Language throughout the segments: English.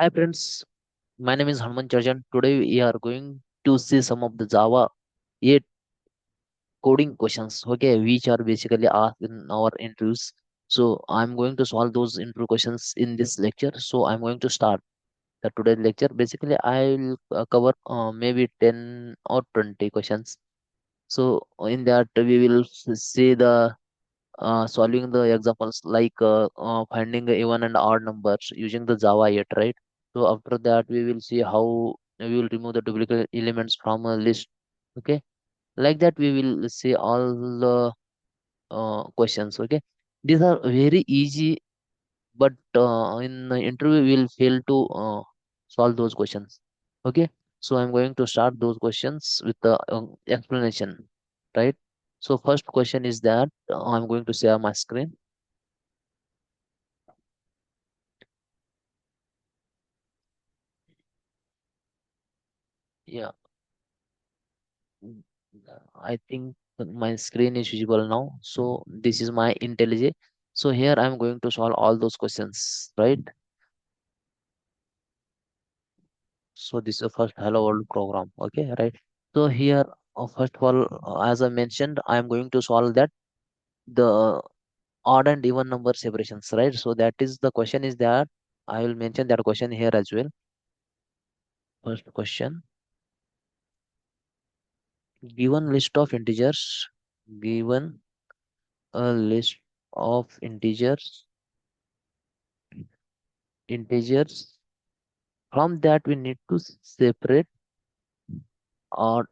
Hi friends, my name is Hanuman Charjan. Today we are going to see some of the Java 8 coding questions, okay, which are basically asked in our interviews. So I'm going to solve those interview questions in this lecture. So I'm going to start the today's lecture. Basically, I'll cover maybe 10 or 20 questions. So in that we will see the solving the examples like finding the even and odd numbers using the Java 8, right? So after that, we will see how we will remove the duplicate elements from a list. Okay, like that we will see all the questions. Okay, these are very easy, but in the interview we will fail to solve those questions. Okay, so I'm going to start those questions with the explanation, right? So first question is that I'm going to share my screen. Yeah. Mm, I think that my screen is visible now. So this is my IntelliJ. So here I'm going to solve all those questions, right? So this is the first Hello World program. Okay, right. So here, first of all, as I mentioned, I'm going to solve that the odd and even number separations, right? So that is the question is that I will mention that question here as well. First question, given list of integers, given a list of integers. From that, we need to separate odd,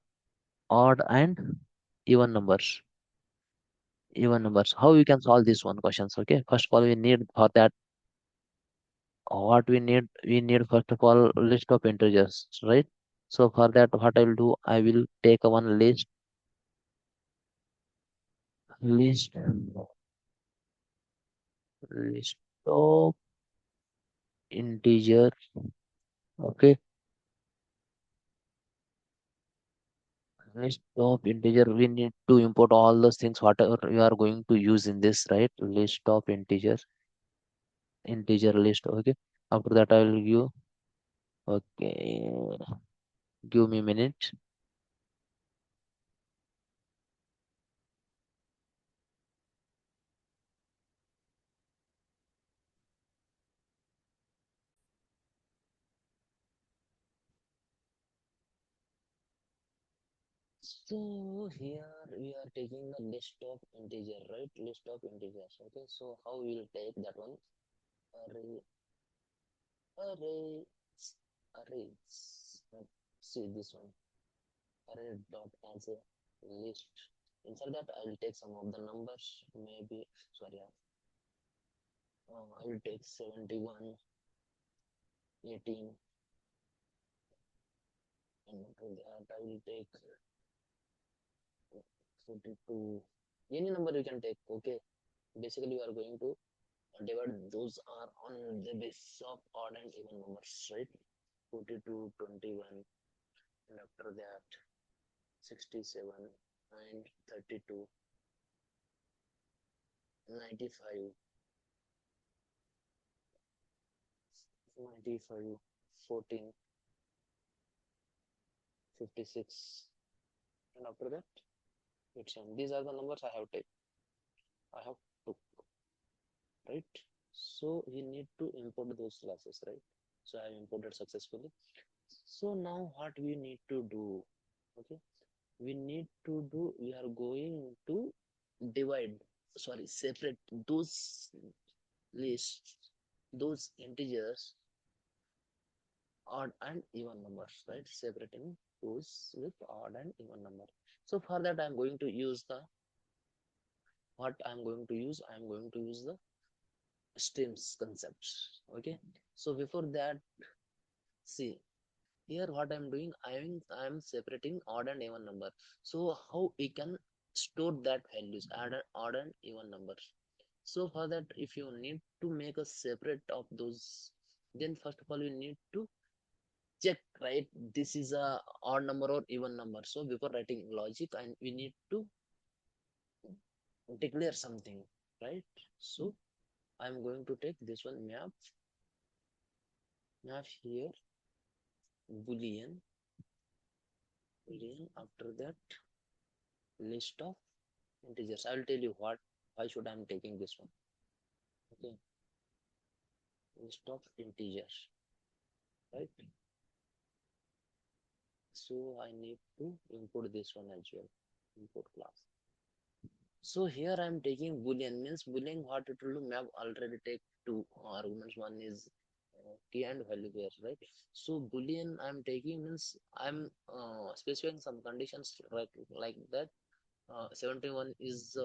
odd and even numbers. Even numbers. How we can solve this one questions? Okay. First of all, we need for that what we need. We need first of all list of integers, right? So for that, what I will do, I will take one list, list of integer. Okay, list of integer. We need to import all those things whatever we are going to use in this, right? List of integers, integer list. Okay. After that, I will give. Okay, give me a minute. So here we are taking the list of integer, right? List of integers. Okay, so how we will take that one? Array, array, arrays. See this one. Array dot as a list. Inside that, I will take some of the numbers. Maybe sorry, I will take 71, 18, and after that I will take 42. Any number you can take. Okay, basically we are going to divide those are on the basis of odd and even numbers, right? 42, 21, and after that 67 and 32, 95, 95, 14, 56, and after that it's on. These are the numbers I have took, right? So we need to import those classes, right? So I have imported successfully. So now what we need to do? Okay, we are going to divide, sorry, separate those lists, those integers, odd and even numbers, right? Separating those with odd and even number. So for that, I'm going to use, I'm going to use the streams concepts. Okay. So before that, see here what I'm doing, I'm separating odd and even number. So how we can store that values, odd and even numbers. So for that, if you need to make a separate of those, then first of all you need to check, right? This is a odd number or even number. So before writing logic, and we need to declare something, right? So I'm going to take this one map Now here boolean, after that list of integers. I will tell you what why should I am taking this one. Okay, list of integers, right? So I need to import this one as well. Import class. So here I am taking boolean means boolean what it will do map already take two arguments. One is key and value pairs, right? So boolean I am taking means I am specifying some conditions like that. 71 is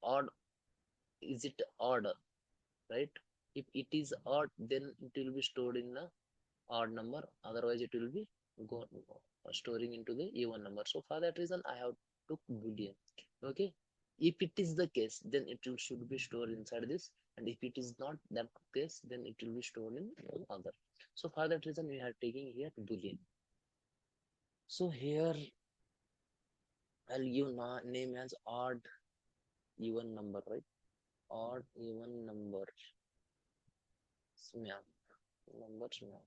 odd. Is it odd, right? If it is odd, then it will be stored in the odd number. Otherwise, it will be go storing into the even number. So for that reason, I have took boolean. Okay. If it is the case, then it will, should be stored inside this. And if it is not that case, then it will be stored in other. So for that reason, we are taking here boolean. So here I'll give name as odd even number, right? Odd even number. Map. Numbers map.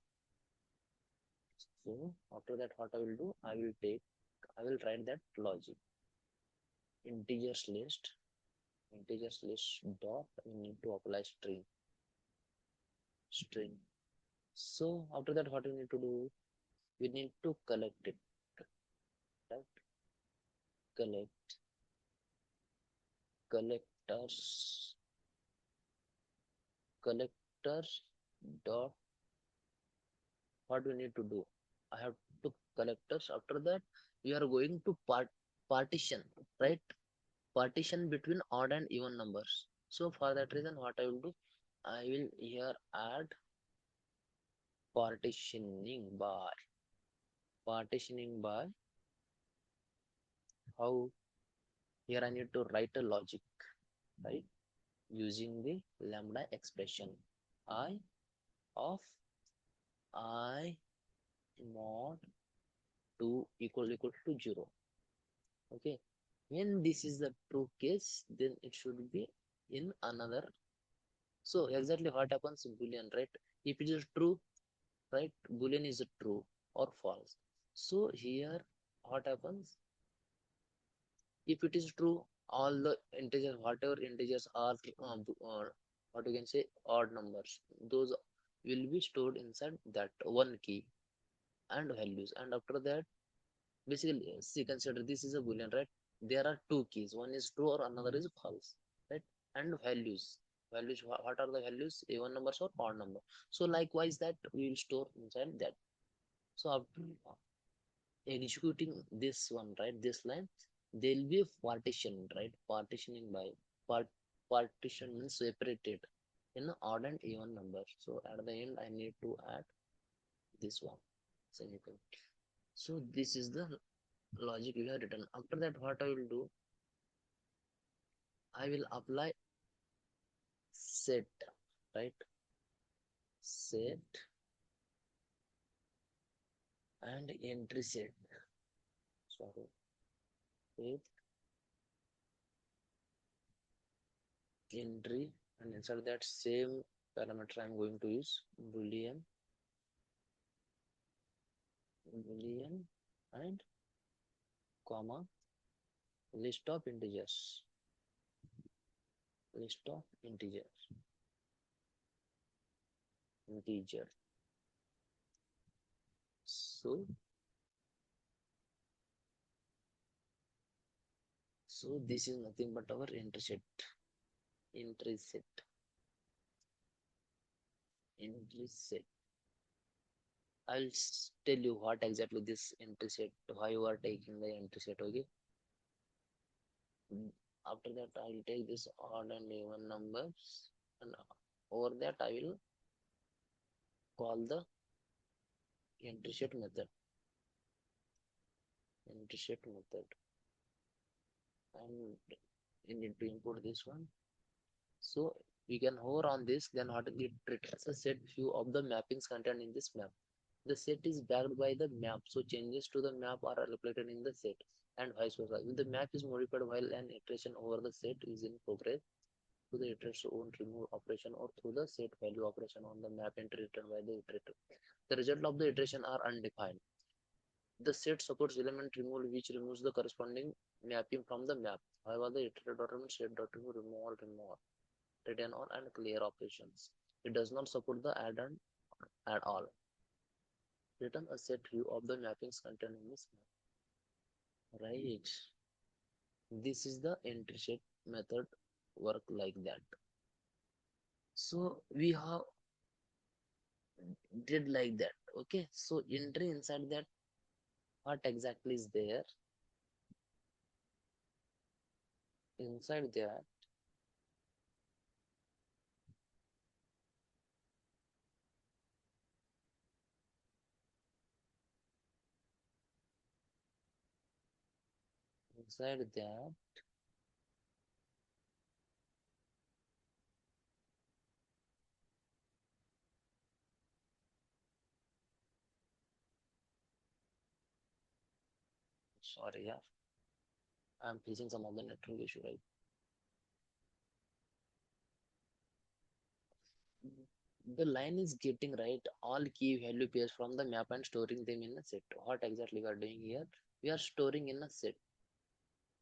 So after that, what I will do, I will write that logic. Integers list, integers list dot, we need to apply string. So after that, what we need to do, we need to collect it, right? Collect, collectors, collectors dot, what we need to do, I have to collectors. After that, we are going to partition, right? Partition between odd and even numbers. So for that reason, what I will do, I will here add partitioning by. Partitioning by how, here I need to write a logic, right? Using the lambda expression I of I mod 2 equal to 0. Okay. When this is the true case, then it should be in another. So exactly what happens in Boolean, right? If it is true, right, boolean is true or false. So here what happens, if it is true, all the integers, whatever integers are or what you can say odd numbers, those will be stored inside that one key and values. And after that, basically see, consider this is a boolean, right? There are two keys, one is true or another is false, right? And values, what are the values, even numbers or odd number. So likewise that we will store inside that. So after executing this one, right, this line, there'll be a partition, right? Partitioning by partition means separated in odd and even number. So at the end I need to add this one semicolon. So this is the logic we have written. After that, what I will do, I will apply set, right? Set and entry set. Sorry, with entry, and inside that same parameter I'm going to use boolean and comma list of integers, list of integer. So this is nothing but our entry set, entry set. I'll tell you what exactly this entry set, why you are taking the entry set. Okay. After that, I'll take this odd and even numbers, and over that I will call the entry set method. Entry set method, and you need to import this one. So we can hover on this, then what it returns a set few of the mappings contained in this map. The set is backed by the map, so changes to the map are reflected in the set, and vice versa. If the map is modified while an iteration over the set is in progress, through the iterator's own remove operation or through the set value operation on the map entry returned by the iterator. The result of the iteration are undefined. The set supports element removal which removes the corresponding mapping from the map. However, the iterator set.remove remove all, return all, and clear operations. It does not support the add and at all. Return a set view of the mappings contained in this map. Right. This is the entry set method work like that. So we have did like that. Okay. So entry inside that, what exactly is there? Inside that, inside that, sorry, yeah, I'm facing some of the network issue, right? The line is getting right. All key value pairs from the map and storing them in a set. What exactly we are doing here? We are storing in a set,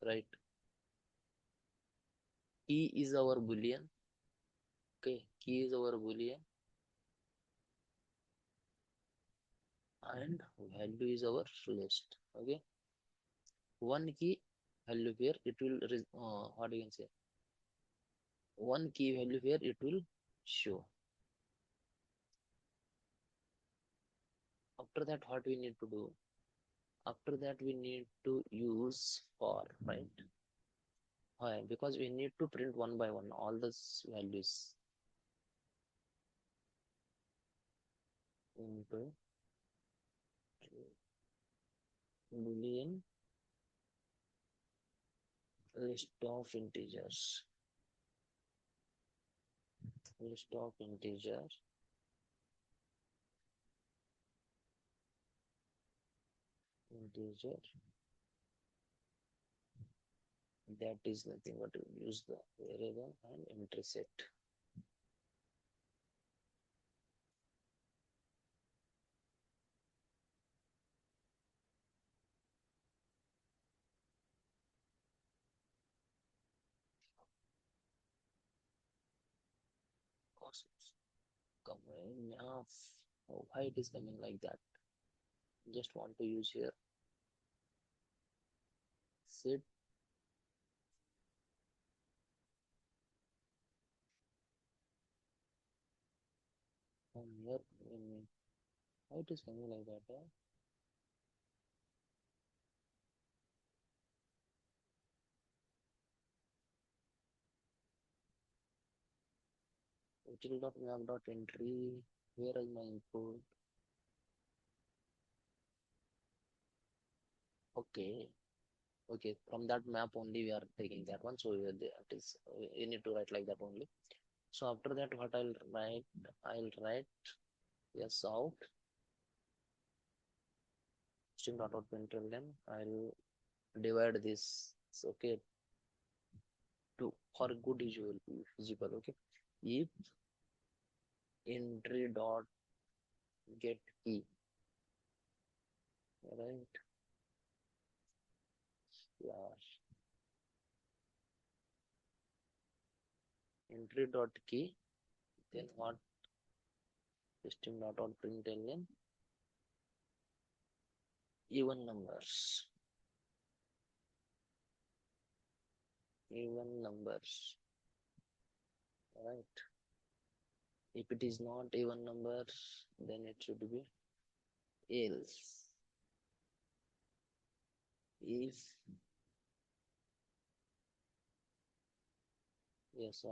right? Key is our boolean. Okay, key is our boolean, and value is our list. Okay, one key value pair it will what you can say, one key value pair it will show. After that, what we need to do? After that, we need to use for, right? Why? Because we need to print one by one all those values into boolean list of integers. List of integers. Integer. That is nothing but to use the variable and entry set. Cosmos. Coming off. Oh, why it is coming like that? Just want to use here set from here. Why it is coming like that? Util.map.entry. Where is my input? Okay. Okay. From that map only we are taking that one. So that is you need to write like that only. So after that, what I'll write yes out string.out.println. I'll divide this. So, okay, to for good visual visible. Okay, if entry dot get key, right? Yeah, entry dot key. Then what? String.out.println even numbers. Even numbers. Right. If it is not even numbers, then it should be else. If yes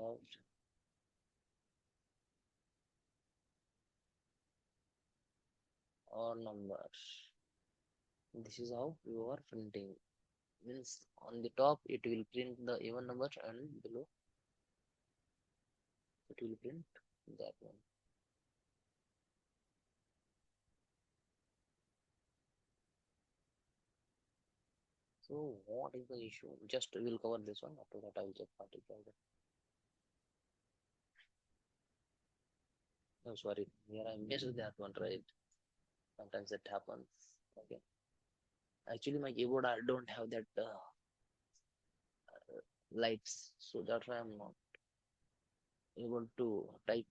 or numbers. This is how you are printing. Means on the top it will print the even numbers and below it will print that one. So what is the issue? Just we'll cover this one. After that I will just participate. Oh, sorry. Here I missed that one, right? Sometimes it happens. Okay. Actually, my keyboard, I don't have that lights, so that's why I'm not able to type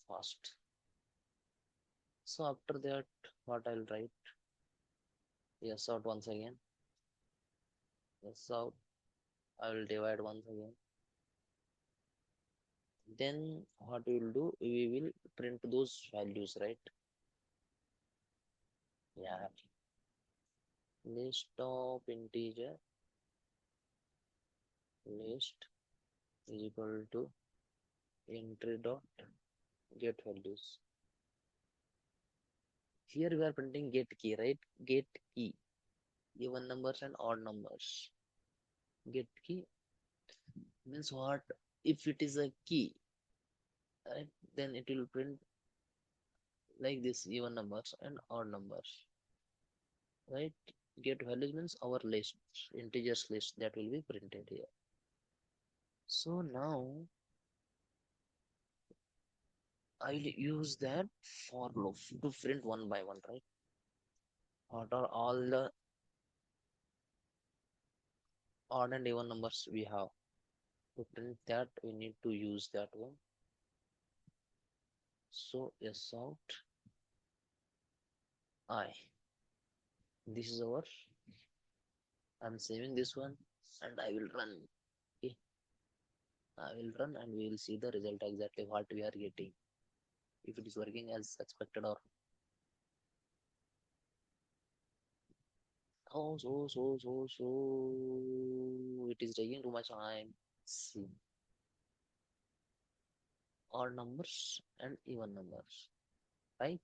fast. So after that, what I'll write? Yes out once again. Yes out. I will divide once again. Then what we will do? We will print those values, right? Yeah. List of integer list is equal to entry dot get values. Here we are printing get key, right? Get key, even numbers and odd numbers. Get key means what? If it is a key, right, then it will print like this, even numbers and odd numbers, right? Get values means our list, integers list that will be printed here. So now I'll use that for loop to print one by one, right? What are all the odd and even numbers we have? To print that, we need to use that one. So yes out I. This is our. I'm saving this one and I will run. Okay, I will run and we will see the result exactly what we are getting. If it is working as expected or so it is taking too much time. See, odd numbers and even numbers, right?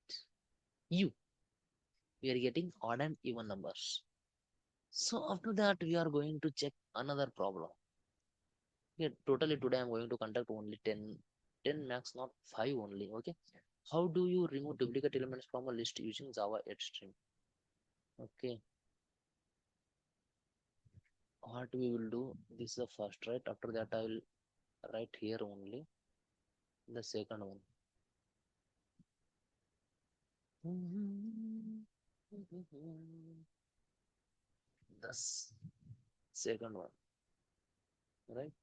You, we are getting odd and even numbers. So after that, we are going to check another problem. Yeah, totally today I'm going to conduct only 10 max, not 5 only. Okay. How do you remove duplicate elements from a list using Java 8 string? Okay. What we will do, this is the first, right? After that, I will write here only the second one. The second one, right?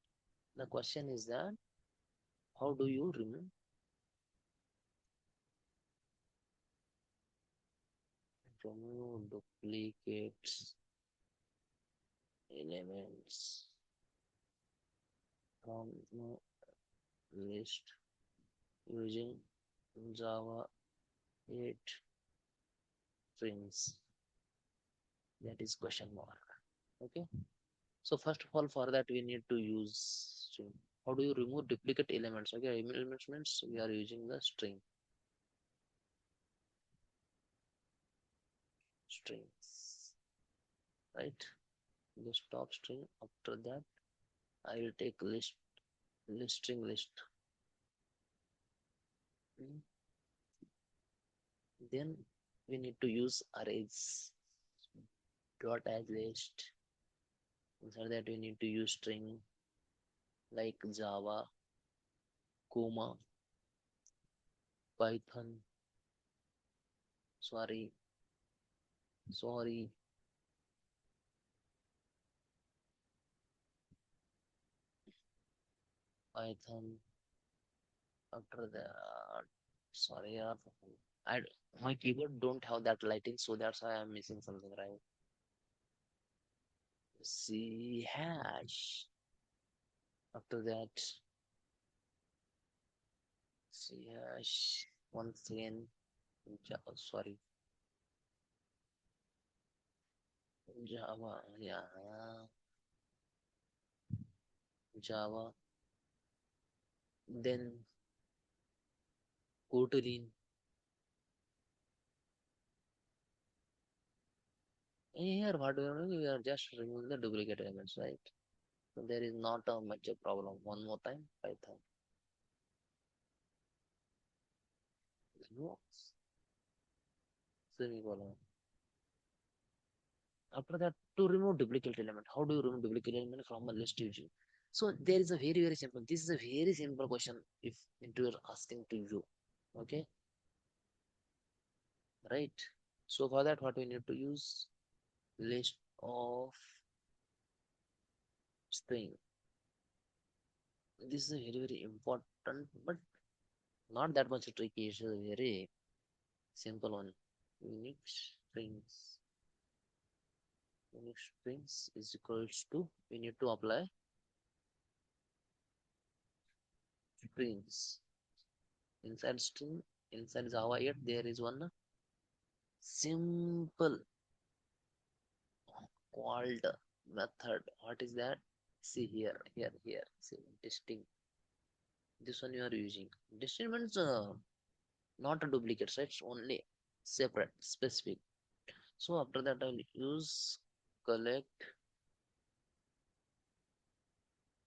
The question is that how do you remove duplicates elements from the list using Java 8 strings? That is question mark. Okay. So first of all, for that we need to use string. How do you remove duplicate elements? Okay, elements means we are using the strings, right? The stop string. After that, I will take list string list. Mm. Then we need to use arrays. Dot as list. Inside that we need to use string like Java, Kuma, Python. Sorry, sorry, Python. After that, sorry, I my keyboard don't have that lighting, so that's why I'm missing something, right? C hash. After that, C hash. Once again, sorry, Java. Yeah, Java. Then Kotlin. Here, what we are doing, we are just removing the duplicate elements, right? So there is not a much a problem. One more time, Python. No, semicolon. After that, to remove duplicate element, how do you remove duplicate element from a list usually? So there is a very simple. This is a very simple question if interviewer asking to you. Okay. right? So for that, what we need to use list of string. This is a very very important, but not that much tricky. It's a very simple one. Unique strings. Unique strings is equals to, we need to apply strings inside string. Inside Java 8 there is one simple called method. What is that? See here. See, testing. This one you are using. Distinct means not a duplicate, right? It's only separate, specific. So after that, I'll use collect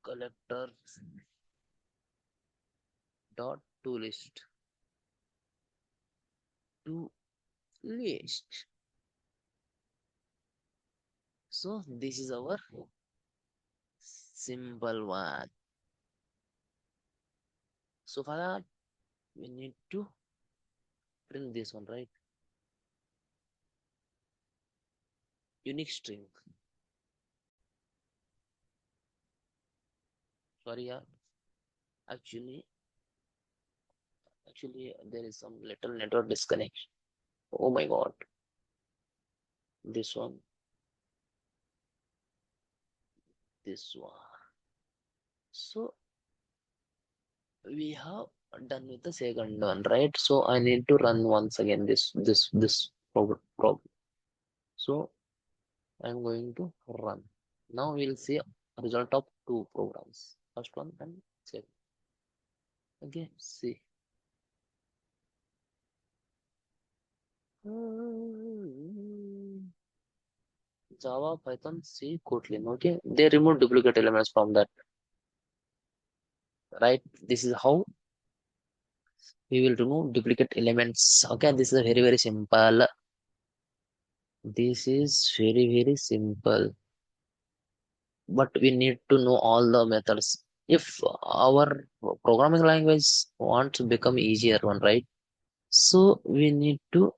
collector dot to list to list. So this is our simple one. So for that, we need to print this one, right? Unique string. Sorry, yeah. Actually, actually, there is some little network disconnection. Oh my god. This one, this one. So we have done with the second one, right? So I need to run once again this problem. So I'm going to run. Now we'll see result of two programs. First one and second. Okay, see. Java, Python, C, Kotlin. Okay, they remove duplicate elements from that, right? This is how we will remove duplicate elements. Okay, this is very very simple. This is very simple, but we need to know all the methods. If our programming language want to become easier one, right? So we need to,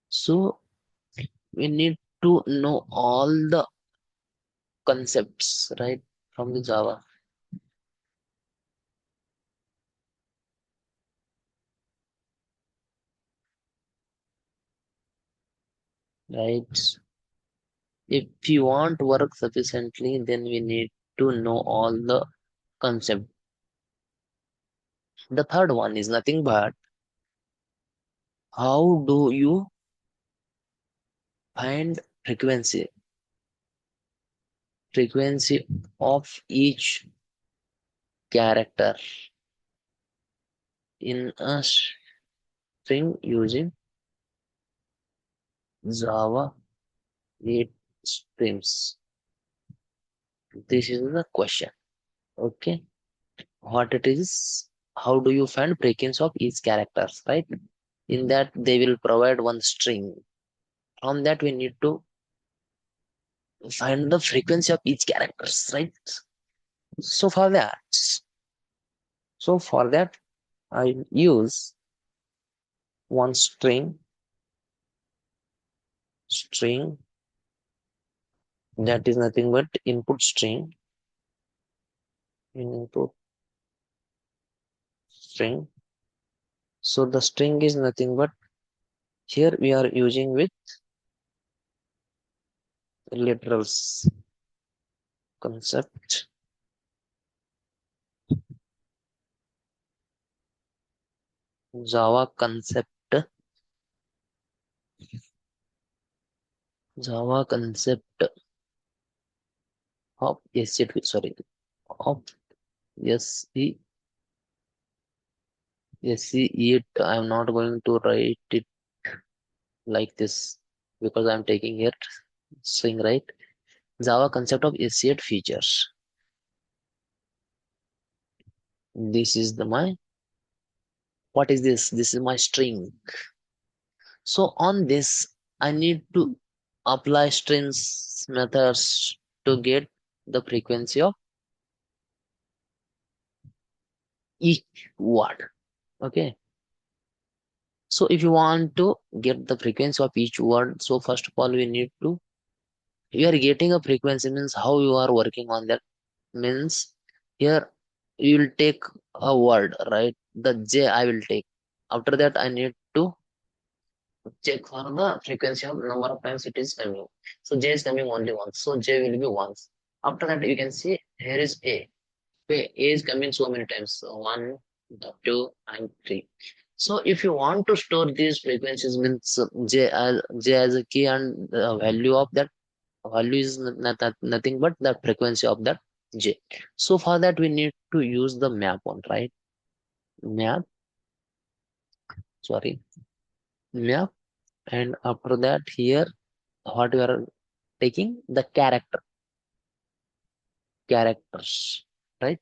so we need to know all the concepts, right? From the Java, right? If you want to work sufficiently, then we need to know all the concept. The third one is nothing but how do you find frequency of each character in a string using Java 8 streams. This is the question. Okay. What it is, how do you find frequency of each characters, right? In that they will provide one string. From that we need to find the frequency of each characters, right? So for that, so for that I use one string that is nothing but input string, input string. So the string is nothing but, here we are using with literals concept, Java concept, Java concept of sorry, of SE SE8. I'm not going to write it like this because I'm taking here string, right? Java concept of SE8 features. This is the my, what is this? This is my string. So on this, I need to apply strings methods to get the frequency of each word. Okay. So if you want to get the frequency of each word, so first of all, we need to, you are getting a frequency means how you are working on that means here you will take a word, right? The J I will take. After that, I need to check for the frequency of number of times it is coming. So J is coming only once. So J will be once. After that, you can see here is A. Okay, A is coming so many times. So one, two, and three. So if you want to store these frequencies means J as a key and the value of that value is nothing but the frequency of that J. So for that we need to use the map one, right? Map, sorry, map, and after that here what we are taking the characters, right?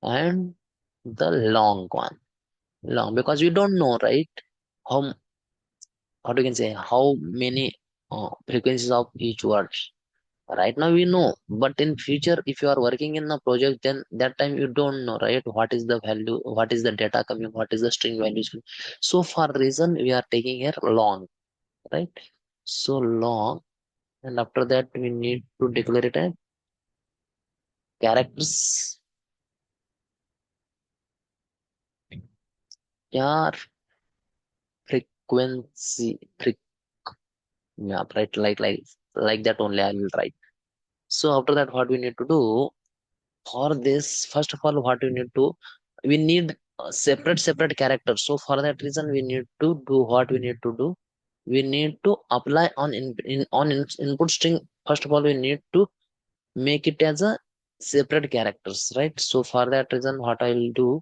And the long one, long because we don't know, right? How you can say how many frequencies of each word. Right now we know, but in future, if you are working in a project, then that time you don't know, right? What is the value? What is the data coming? What is the string values? So for reason we are taking here long, right? So long, and after that we need to declare it as characters. Yeah, frequency, yeah, right? Like that only I will write. So after that, what we need to do? For this, first of all, what we need to, we need separate characters. So for that reason we need to do what we need to do, we need to apply on input string. First of all, we need to make it as a separate characters, right? So for that reason what I will do,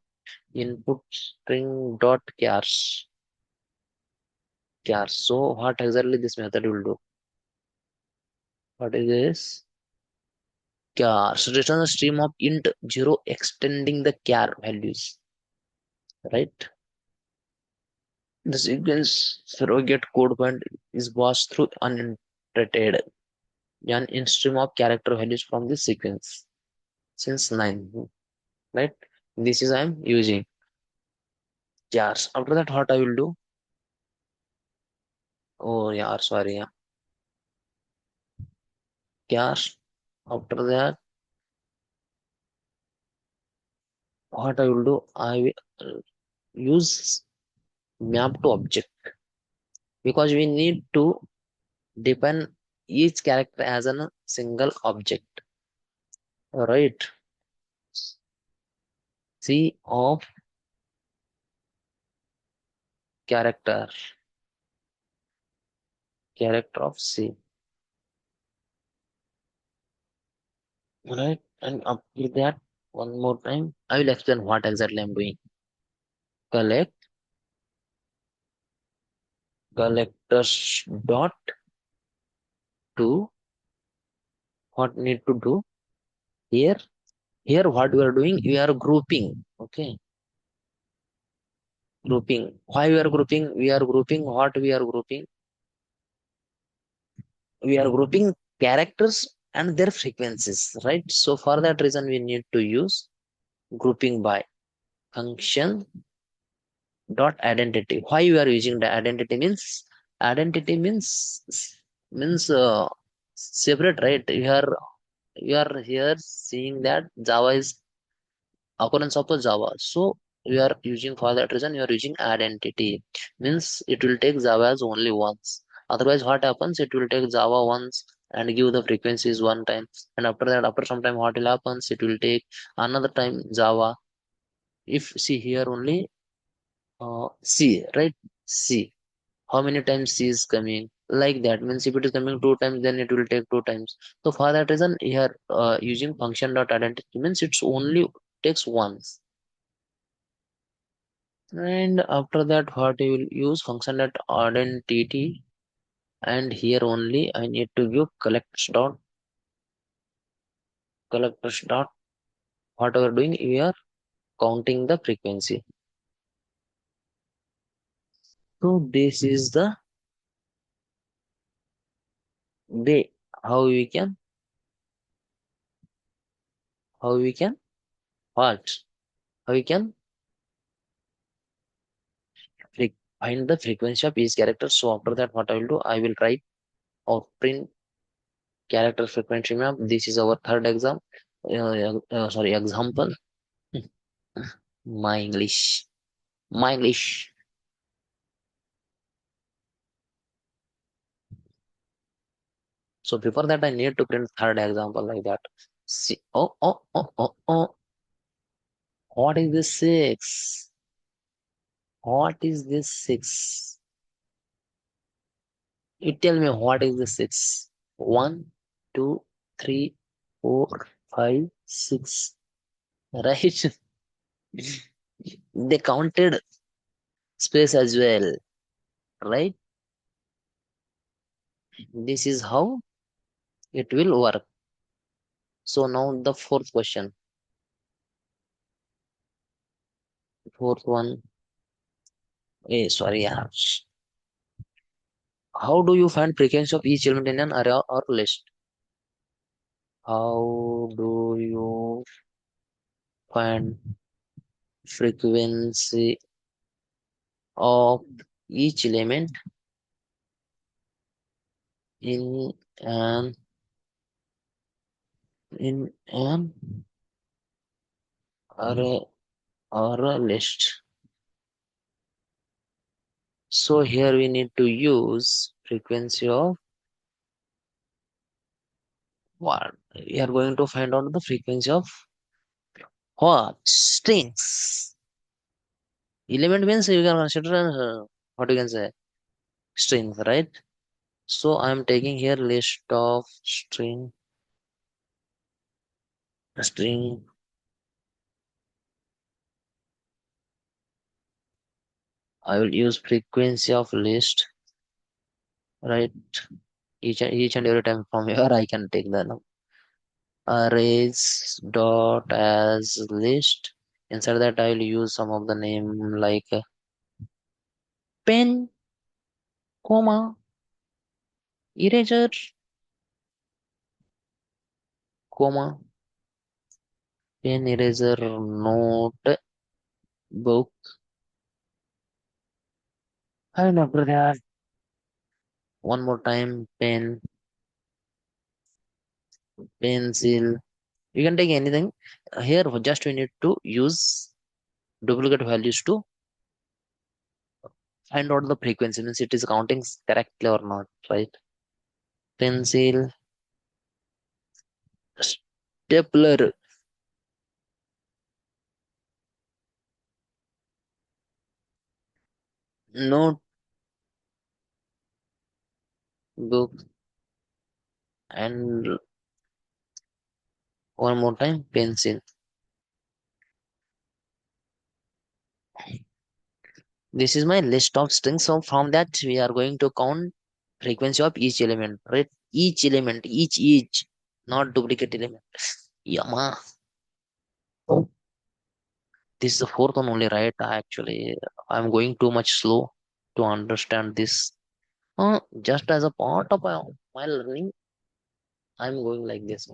input string dot chars. So what exactly this method will do, what is this? Chars return a stream of int 0 extending the char values, right? The sequence surrogate code point is passed through uniterated an in stream of character values from this sequence since 9, right? This is I'm using jars. After that, what I will do? Oh, yeah, sorry, yeah, jars. After that, what I will do? I will use map to object because we need to define each character as a single object, right? C of character, character of C. Right? And up with that, one more time, I will explain what exactly I'm doing. Collect collectors dot to what need to do here. Here, what we are doing, we are grouping. Okay, grouping. Why we are grouping? We are grouping what we are grouping. We are grouping characters and their frequencies, right? So for that reason, we need to use grouping by function dot identity. Why you are using the identity means, identity means separate, right? You are here seeing that Java is occurrence of a Java. So we are using, for that reason you are using identity means it will take Java as only once. Otherwise what happens, it will take Java once and give the frequencies one time, and after that, after some time, what will happens, it will take another time Java. If see here only C, right? C. How many times C is coming? Like that means if it is coming two times, then it will take two times. So for that reason, here using function dot identity means it's only takes once. And after that, what you will use function dot identity, and here only I need to give collectors dot what we are doing. We are counting the frequency. So this is the way how we can what How you can find the frequency of each character. So after that, what I will do, I will write or print character frequency map. This is our third exam. Sorry, example. My English. My English. So before that, I need to print third example like that. See, oh. What is this six? What is this six? You tell me what is the six? One, two, three, four, five, six. Right? They counted space as well, right? This is how it will work. So now the fourth question. Fourth one. Sorry, yeah. How do you find frequency of each element in an array or list? How do you find frequency of each element in an an array or a list? So here we need to use frequency of what? We are going to find out the frequency of what? Strings. Element means you can consider what you can say strings, right? So I am taking here list of string. I will use frequency of list, right? Each and every time from here I can take the arrays dot as list. Inside that I will use some of the name like pen, comma, eraser, comma, pen, eraser, note, book, and after that one more time pen, pencil. You can take anything. Here just we need to use duplicate values to find out the frequency means it is counting correctly or not, right? Pencil, stapler, notebook, and one more time pencil. This is my list of strings. So from that we are going to count frequency of each element, right? Each element, each, not duplicate element. Yama. This is the fourth one only, right? Actually, I'm going too much slow to understand this. Just as a part of my learning, I'm going like this.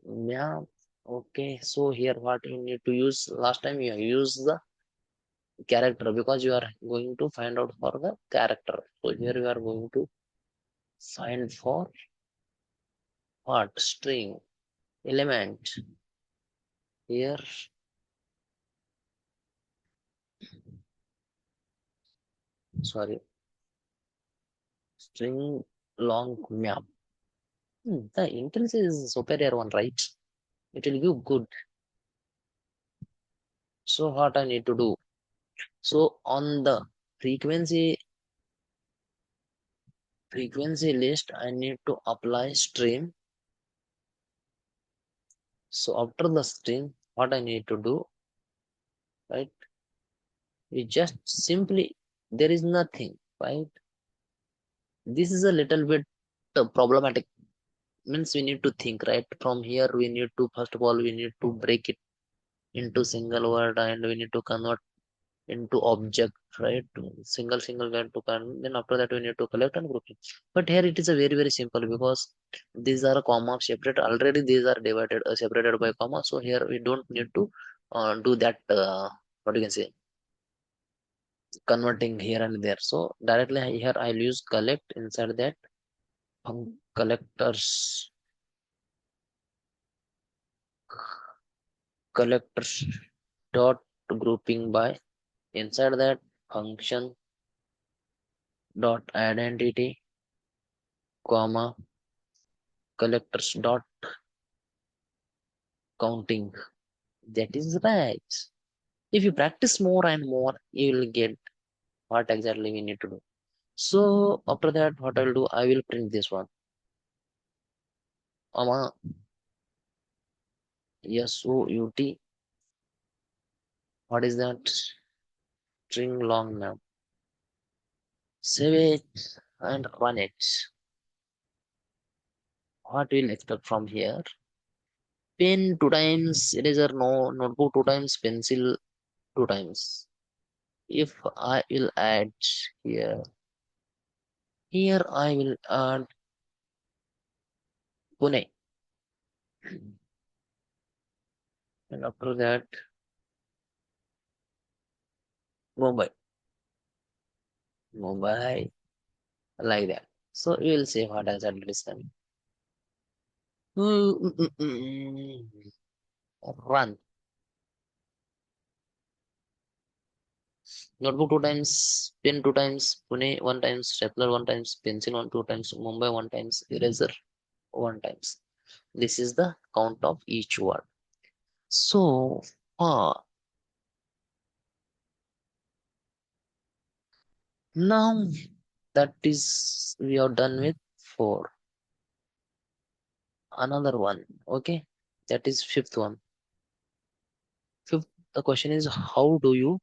Yeah. Okay. So here, what you need to use? Last time you use the character because you are going to find out for the character. So here you are going to find for what? String element. Here, sorry, string long map. The intelligence is superior one, right? It will give good. So what I need to do? So on the frequency frequency list, I need to apply stream. So after the stream, what I need to do, right? We just simply there is nothing, right? This is a little bit problematic. Means we need to think, right? From here, we need to first of all we need to break it into single word and we need to convert into object, right? Single word to convert. Then after that, we need to collect and group it. But here it is a very simple because these are a comma separate already. These are divided separated by comma. So here we don't need to do that what you can say, converting here and there. So directly here I'll use collect. Inside that collectors, collectors dot grouping by. Inside that function dot identity comma collectors dot counting. That is right. If you practice more and more, you will get what exactly we need to do. So after that, what I'll do, I will print this one. Ama SOUT. What is that? String long name. Save it and run it. What we'll expect from here? Pen two times, eraser no, notebook two times, pencil two times. If I will add here, here I will add Pune. And after that, Mumbai. Mumbai. Like that. So we will see what exactly is coming. Run. Notebook two times, pen two times, Pune one times, stapler one times, pencil one two times, Mumbai one times, eraser one times. This is the count of each word. So now that is we are done with four. Another one, okay? That is fifth one. Fifth, the question is how do you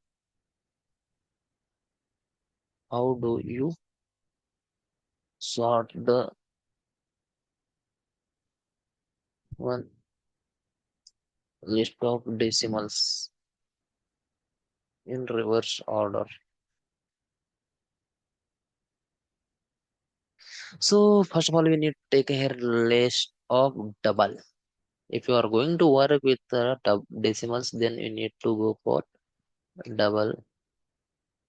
sort the one list of decimals in reverse order? So first of all, we need to take here list of double. If you are going to work with decimals, then you need to go for double,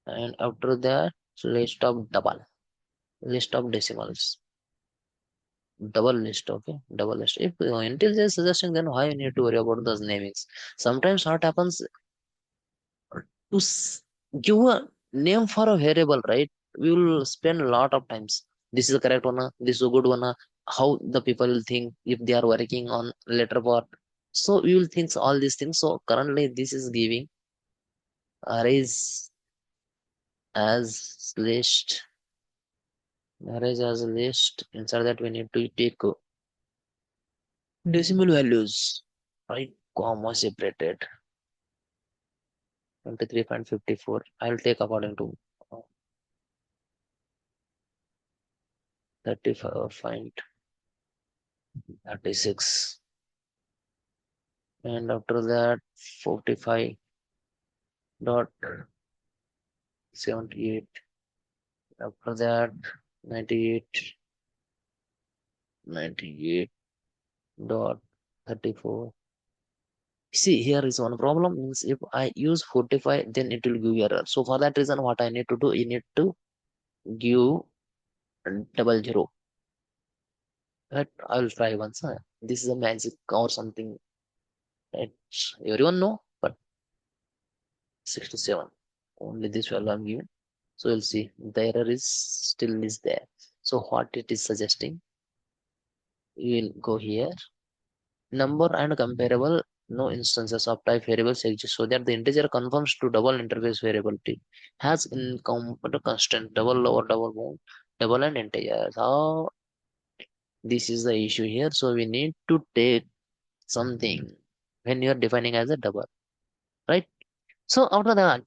and after that, list of decimals, double list. Okay, double list. If until they're suggesting, then why you need to worry about those namings? Sometimes what happens to give a name for a variable, right? We will spend a lot of times. This is the correct one. This is a good one. How the people will think if they are working on letter part. So we will think all these things. So currently, this is giving arrays as list, arrays as list. Inside that, we need to take decimal values, right? Comma separated. 23.54. I'll take according to 35.36. And after that 45.78. After that 98, 98.34. See, here is one problem means if I use 45, then it will give error. So for that reason, what I need to do, you need to give double zero. Right? I'll try once. This is a magic or something that everyone know, but 67. Only this value I'm given. So you'll see the error is still is there. So what it is suggesting, we will go here. Number and comparable, no instances of type variables exist, so that the integer conforms to double interface variability. Has incomplete constant, double lower, double bound, double and integer. So this is the issue here. So we need to take something when you are defining as a double, right? So after that,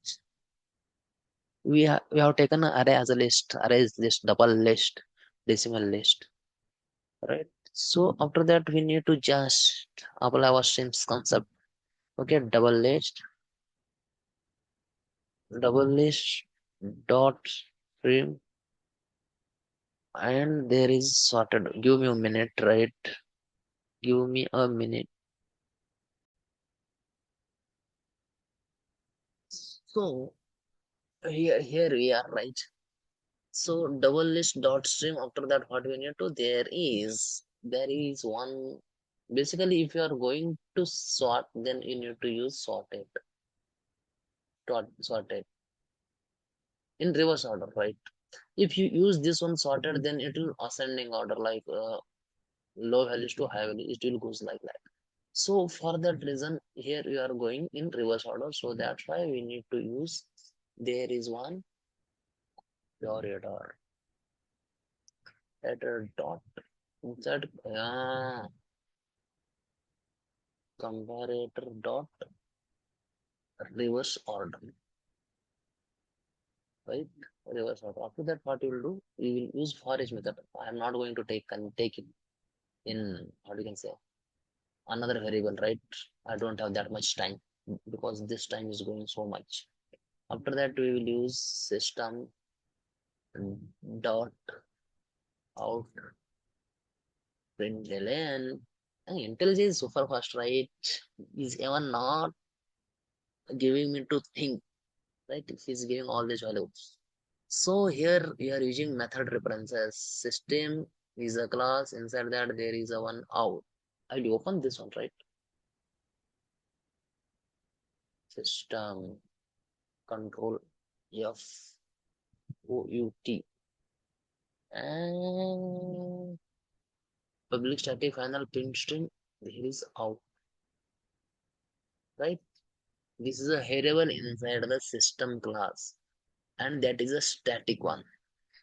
we have taken an array as a list, array is list, double list, decimal list, right? So after that, we need to just apply our streams concept. Okay, double list dot stream, and there is sorted. Give me a minute, right? Give me a minute. So here we are, right? So double list dot stream. After that, what we need to there is one. Basically, if you are going to sort, then you need to use sorted sorted in reverse order, right? If you use this one sorted, then it will ascending order, like low values to high values. It will goes like that. So for that reason, here we are going in reverse order. So that's why we need to use. There is one pure header dot inside comparator dot reverse order, right? Reverse order. After that, what we will do? We will use for each method. I am not going to take it in, what you can say, another variable, right? I don't have that much time because this time is going so much. After that, we will use system dot out println. And IntelliJ is super fast, right? Is even not giving me to think, right? He's giving all these values. So here we are using method references. System is a class. Inside that there is a one out. I will open this one, right? System control F O U T and public static final print string. There is out, right? This is a variable inside the system class, and that is a static one.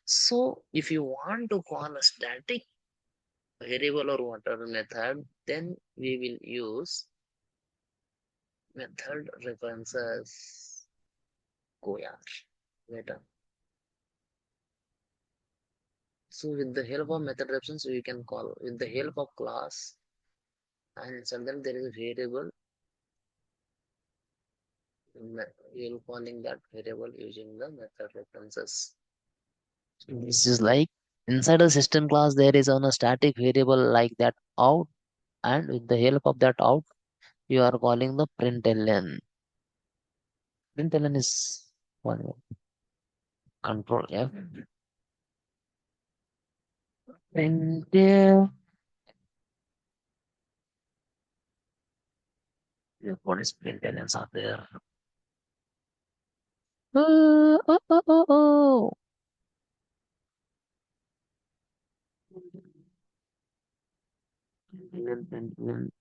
So if you want to call a static variable or whatever method, then we will use method references. Go yeah. Later. So with the help of method references, we can call with the help of class, and sometimes there is a variable. You're calling that variable using the method references. This is like inside a system class, there is on a static variable like that out, and with the help of that out, you are calling the println. Println is one control F. Print what is println are there? Oh. Println.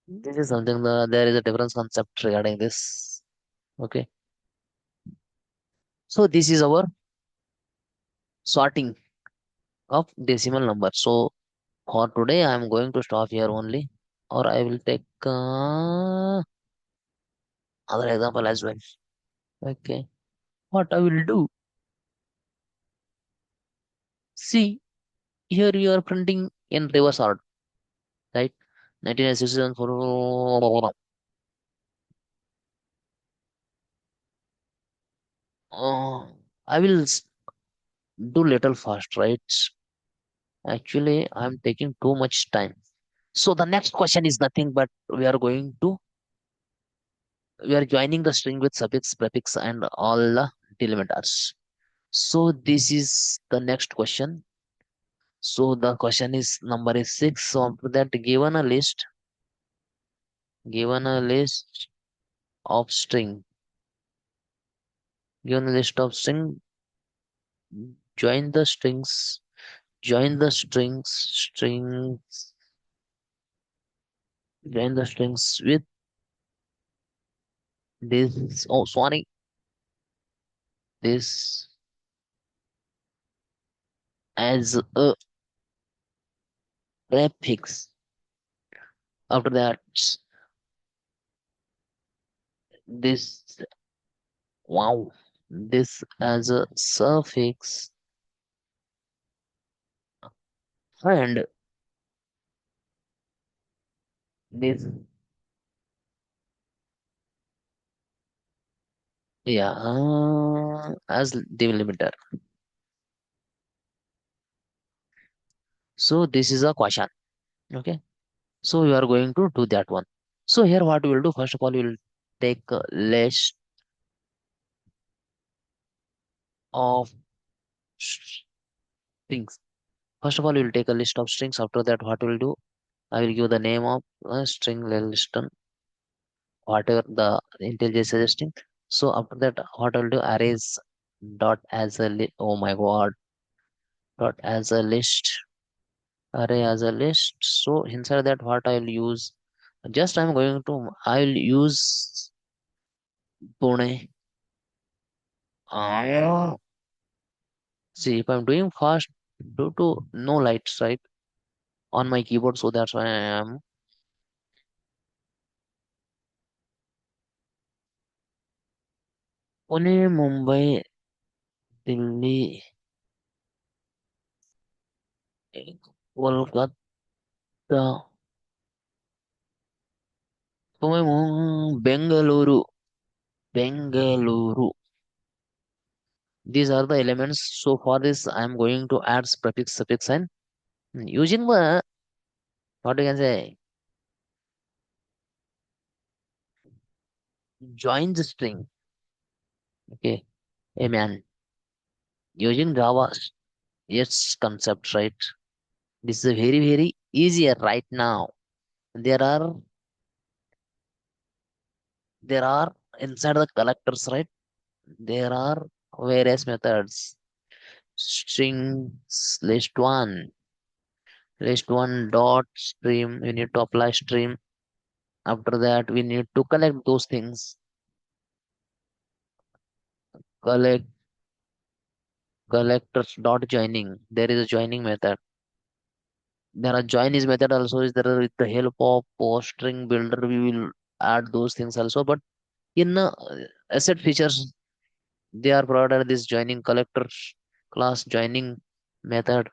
This is something there is a different concept regarding this. Okay. So this is our sorting of decimal number. So for today, I am going to stop here only, or I will take other example as well. Okay. What I will do? See, here you are printing in reverse order, right? 1967 for I will do little fast, right? Actually, I'm taking too much time. So the next question is nothing but we are joining the string with suffix, prefix, and all the delimiters. So this is the next question. So the question is number is six. So after that, given a list of string, given a list of string, join the strings, strings, join the strings with this. Oh, sorry, this as a prefix. After that, this wow, this as a suffix, and this yeah as delimiter. So this is a question. Okay. So you are going to do that one. So here what we will do, first of all, we will take a list of strings. First of all, we will take a list of strings. After that, what we will do, I will give the name of a string list, whatever the IntelliJ is suggesting. So after that, what I will do, arrays dot as a oh my god, dot as a list, array as a list. So inside that, what I will use, just I'm going to, I will use Pune. Ah, see, if I'm doing fast due to no lights, right, on my keyboard, so that's why I am Pune, Mumbai, Delhi, Kolkata, Bengaluru, Bengaluru. These are the elements. So for this, I am going to add prefix, suffix, and using the what you can say join the string. Okay, amen. Using Java, yes, concept, right? This is very easier right now. There are there are inside the collectors, right? There are various methods. Strings list one dot stream. We need to apply stream. After that, we need to collect those things. Collect collectors dot joining. There is a joining method. There are join is method also is there with the help of post string builder. We will add those things also. But in asset features, they are provided this joining collectors class joining method.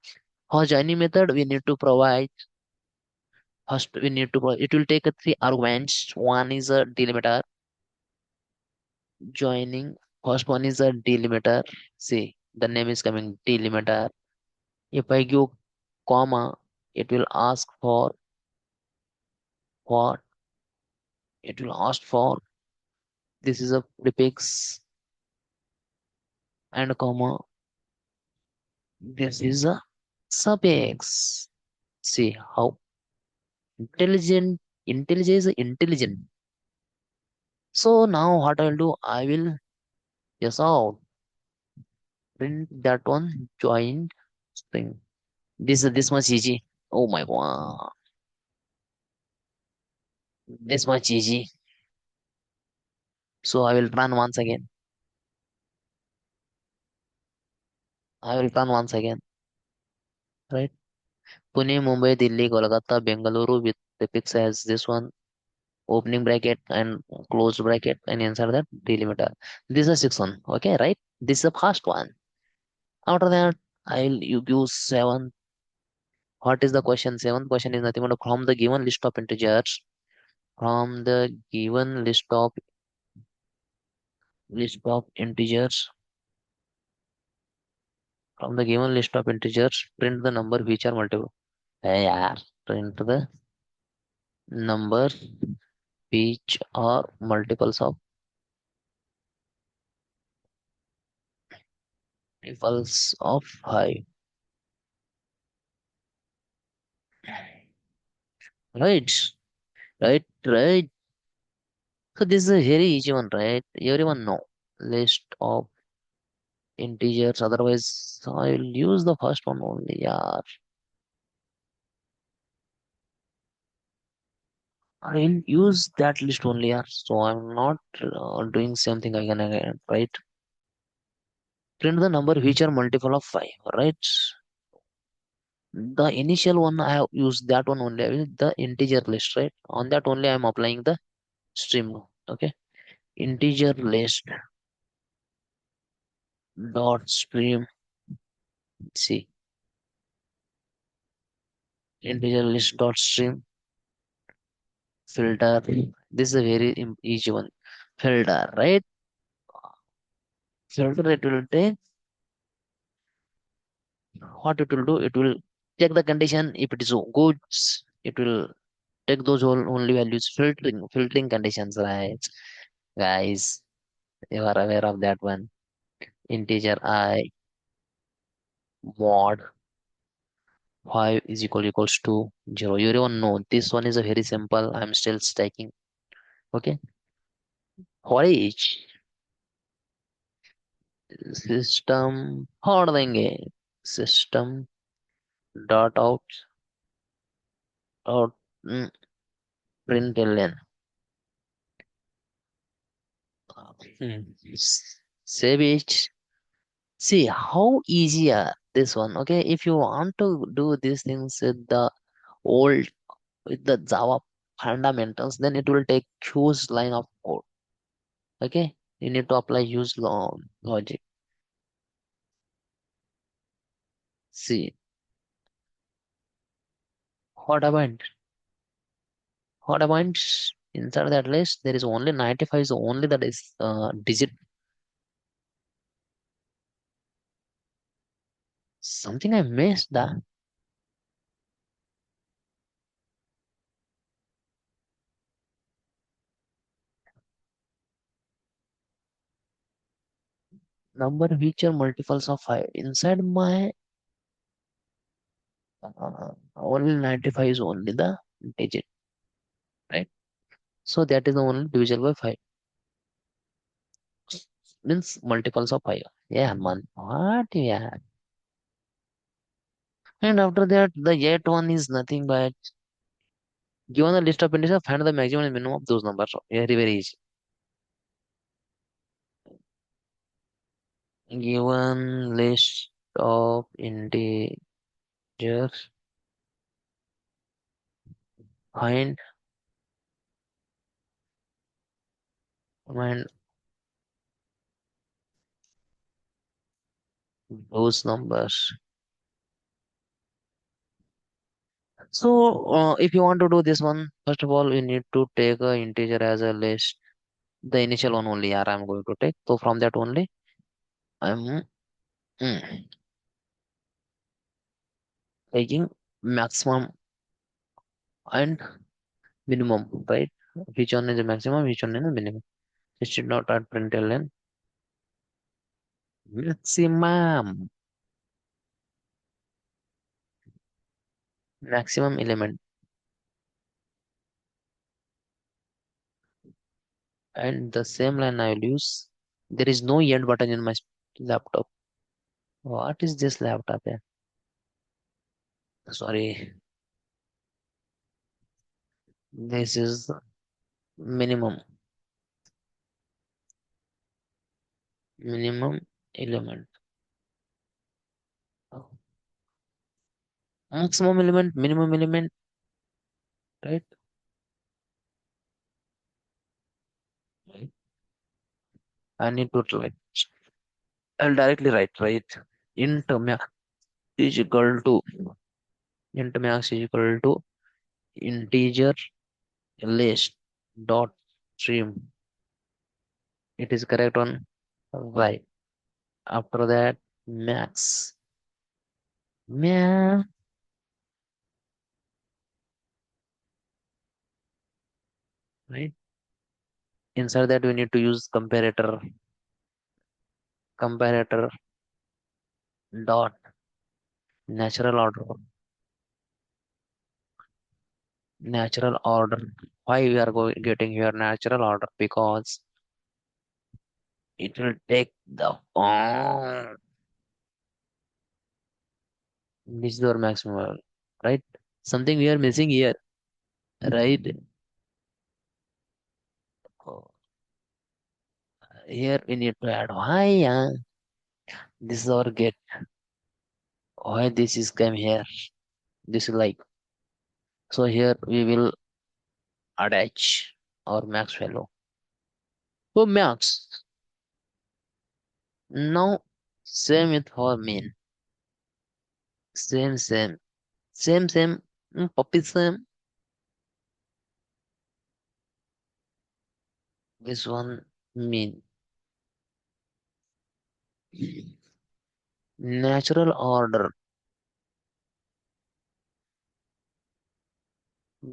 For joining method, we need to provide first. We need to it will take a three arguments. One is a delimiter joining. First one is a delimiter. See, the name is coming delimiter. If I give comma, it will ask for what? It will ask for this is a prefix and comma. This is a suffix. See how intelligent intelligence is intelligent. So now what I'll do, I will yes out print that one join string. This much easy. Oh my god, this much easy. So I will run once again. I will run once again, right? Pune, Mumbai, Delhi, Kolkata, Bengaluru with prefix as this one opening bracket and closed bracket and inside that delimiter. This is a sixth one. Okay, right? This is the first one. After that, I'll you use seven. What is the question? Seventh question is nothing but from the given list of integers. From the given list of integers. From the given list of integers, print the number which are multiple. Hey, yaar, print the number which are multiples of 5. Right, right. So this is a very easy one, right? Everyone know list of integers. Otherwise, I'll use the first one only. Yeah, I'll use that list only. Yeah. So I'm not doing same thing again, right? Print the number which are multiple of 5, right? The initial one I have used that one only. I will the integer list, right? On that only I'm applying the stream. Okay, integer list dot stream. See, integer list dot stream filter. This is a very easy one. Filter, right? Filter it will take what it will do. It will check the condition. If it is good, it will. Take those only values, filtering conditions, right? Guys, you are aware of that one. Integer I mod 5 is equals to 0. You don't know. This one is a very simple. I'm still stacking. Okay. For each system छोड़ देंगे. System dot out mm, println. Hmm. Save it. See how easy this one. Okay, if you want to do these things with the old with the Java fundamentals, then it will take huge line of code. Okay, you need to apply huge logic. See what happened? What happened? Inside that list, there is only 95 is only that is digit. Something I missed. The number which are multiples of 5 inside my only 95 is only the digit, right? So that is the only divisible by 5 means multiples of 5. Yeah, man. What? Yeah. And after that, the yet one is nothing but given the list of indices, find the maximum and minimum of those numbers. Very, very easy. Given list of integers, find and those numbers. So, if you want to do this one, first of all, you need to take a integer as a list. The initial one only, yeah, I'm going to take. So from that only, I'm taking maximum and minimum, right? Which one is the maximum, which one is the minimum. It should not add println maximum, maximum element, and the same line I will use. There is no end button in my laptop. What is this laptop here? Sorry, this is minimum, minimum element. Maximum element, minimum element, right? Right. I need to write. I'll directly write, right? Int max is equal to int max is equal to integer list dot stream. It is correct one, right? After that, max, max, right? Inside that, we need to use comparator dot natural order, natural order. Why we are going getting here natural order? Because it will take the this is our maximum, right? Something we are missing here, right? Oh, here we need to add why this is our get why this is come here. This is like so here we will attach our max value. So max now same with for main. Same. Puppy same. This one mean natural order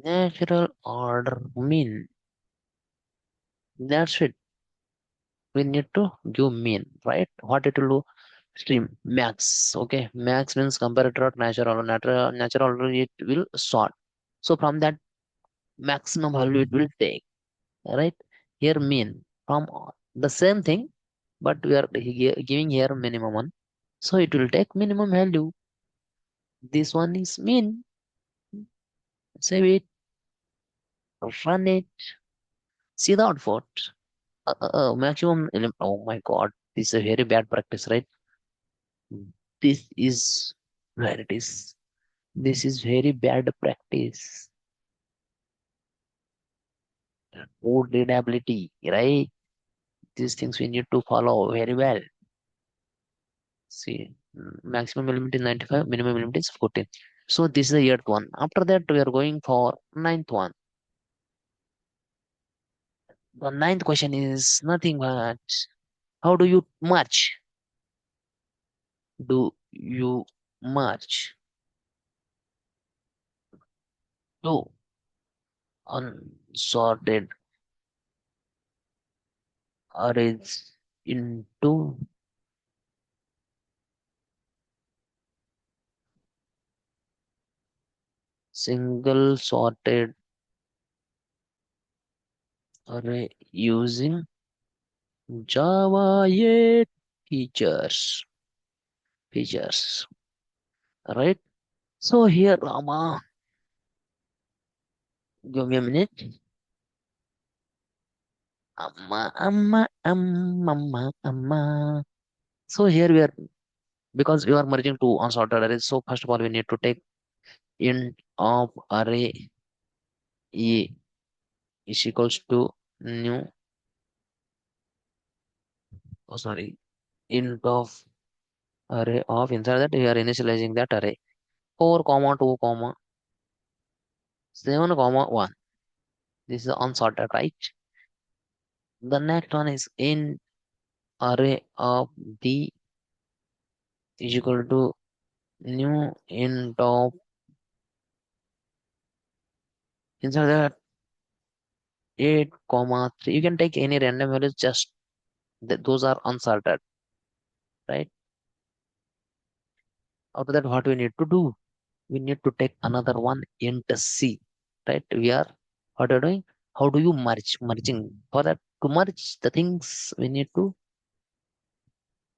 Natural order mean. That's it. We need to give mean, right? What it will do? Stream max. Okay, max means comparator of natural order. It will sort. So from that maximum value it will take. Right here mean from the same thing, but we are giving here minimum one. So it will take minimum value. This one is mean. Save it. Run it. See the output. Oh my god, this is a very bad practice, right? This is where it is. This is very bad practice. Code readability, right? These things we need to follow very well. See, maximum limit is 95, minimum limit is 14. So this is the eighth one. After that, we are going for ninth one. The ninth question is nothing but how do you merge? Do you merge two unsorted arrays into single sorted array using Java 8 features, right? So here, Rama, give me a minute. Amma. So here we are, because we are merging two unsorted arrays. So first of all, we need to take int of array E is equals to new, oh sorry, int of array of, inside that we are initializing that array 4 comma 2 comma 7 comma 1. This is unsorted, right? The next one is in array of d is equal to new int of, inside that 8 comma 3. You can take any random values, just those are unsorted, right? After that, what we need to do? We need to take another one int c, right? We are, what are doing? How do you merging? For that, to merge the things, we need to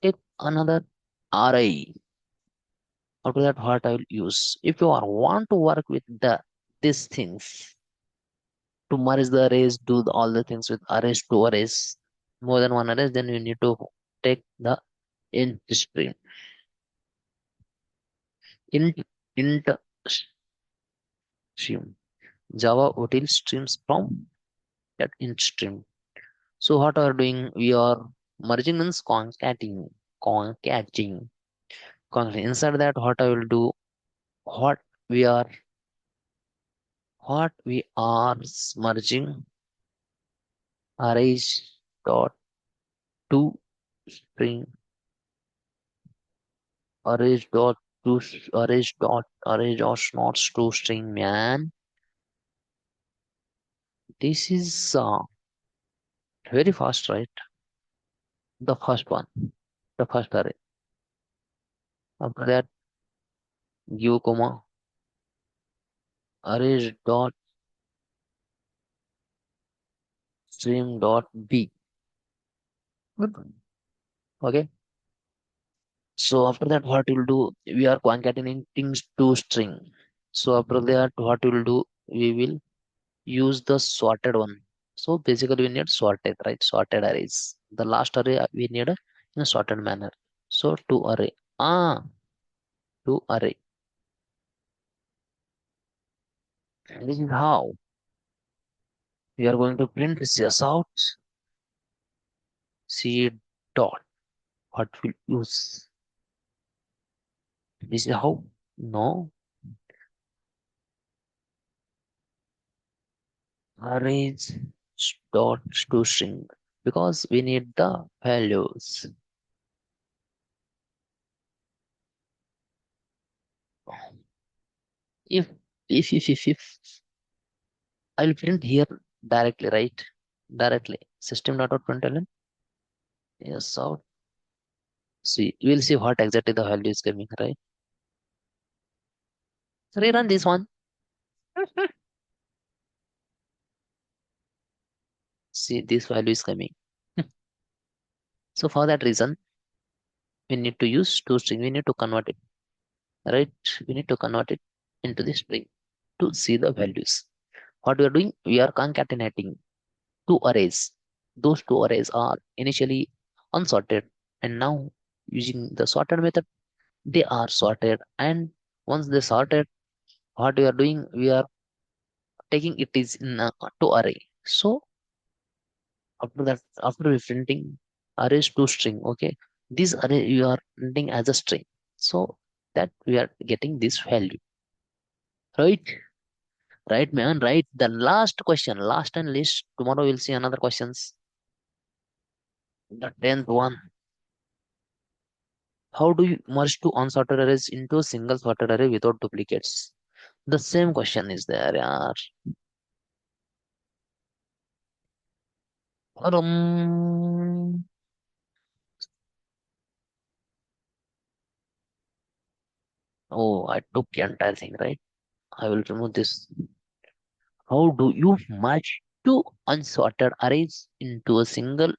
take another array. After that, what I will use? If you are want to work with these things, to merge the arrays, do all the things with arrays to arrays, more than one arrays, then you need to take the int string. Int int stream. Java util streams from that int stream. So what are doing? We are merging means concatenating. Inside that, what I will do? What we are, merging arrays dot to string, arrays dot not to string, man. This is very fast, right? The first one, the first array. After that, give comma arrays dot stream dot b. Good. Okay. So after that, what we'll do? We are concatenating to string. So after that, what we'll do? We will use the sorted one. So basically, we need sorted, right? Sorted arrays. The last array we need in a sorted manner. So to array. To array. This is how we are going to print this out. C dot. What will use? This is how. No, arrays dot to string, because we need the values. If if I will print here directly, right? Directly. System.out.println. Yes, so see, we'll see what exactly the value is coming, right? So rerun this one. See, this value is coming. So for that reason, we need to use toString. We need to convert it, right? We need to convert it into the string to see the values. What we are doing, we are concatenating two arrays. Those two arrays are initially unsorted, and now using the sorted method, they are sorted. And once they sorted, what we are doing, we are taking it is in a two array. So after that, after we printing arrays to string, okay, this array you are printing as a string. So that we are getting this value, right? Right, man, right. The last question, last and least. Tomorrow we'll see another questions. The 10th one. How do you merge two unsorted arrays into a single sorted array without duplicates? The same question is there, yaar. Um, oh, I took the entire thing, right? I will remove this. How do you merge two unsorted arrays into a single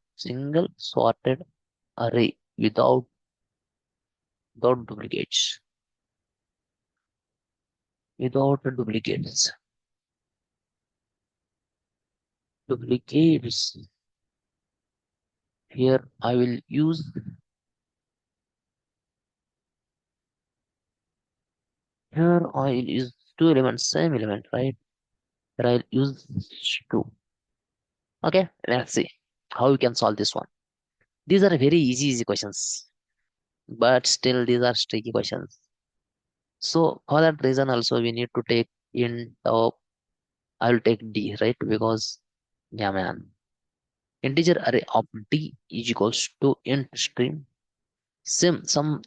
sorted array without duplicates? Without duplicates. Duplicates. Here I will use here I will use two elements, same element, right? Here I'll use two. Okay, let's see how we can solve this one. These are very easy questions, but still these are tricky questions. So for that reason also we need to take in I'll take D, right? Because yeah man, integer array of D is equals to int stream. Same some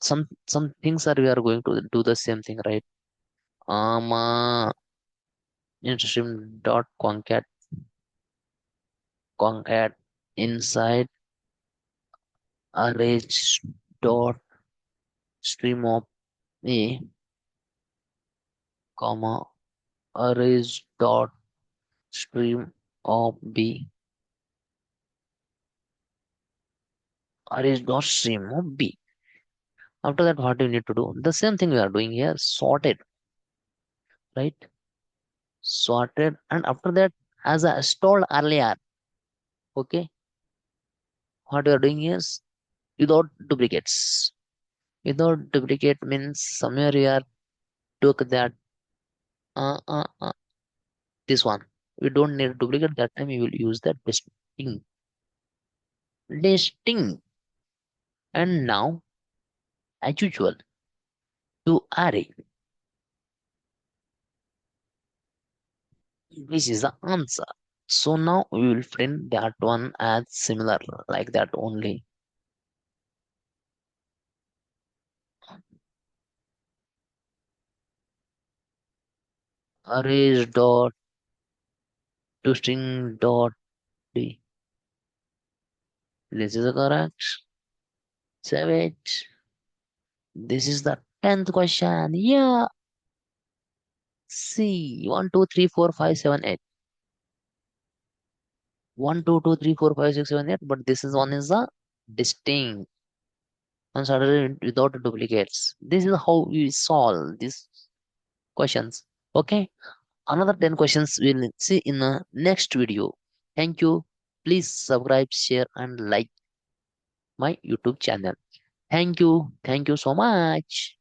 things are we are going to do the same thing, right? Int stream dot concat inside arrays dot stream of A, comma arrays dot stream of B, arrays dot stream of B. After that, what do you need to do? The same thing we are doing here, sorted, right? Sorted, and after that, as I told earlier, okay, what we are doing is without duplicates. Without duplicate means somewhere we are took that uh, uh, uh, this one. We don't need duplicate that time. We will use that distinct. And now, as usual, to array. This is the answer. So now we will print that one as similar like that only. Arrays dot to string dot d. This is the correct. Save it. This is the 10th question. Yeah. See, 1, 2, 3, 4, 5, 7, 8. 1, 2, 2, 3, 4, 5, 6, 7, 8. But this is one is the distinct. One started without duplicates. This is how we solve these questions. Okay. Another 10 questions we'll see in the next video. Thank you. Please subscribe, share, and like my YouTube channel. Thank you. Thank you so much.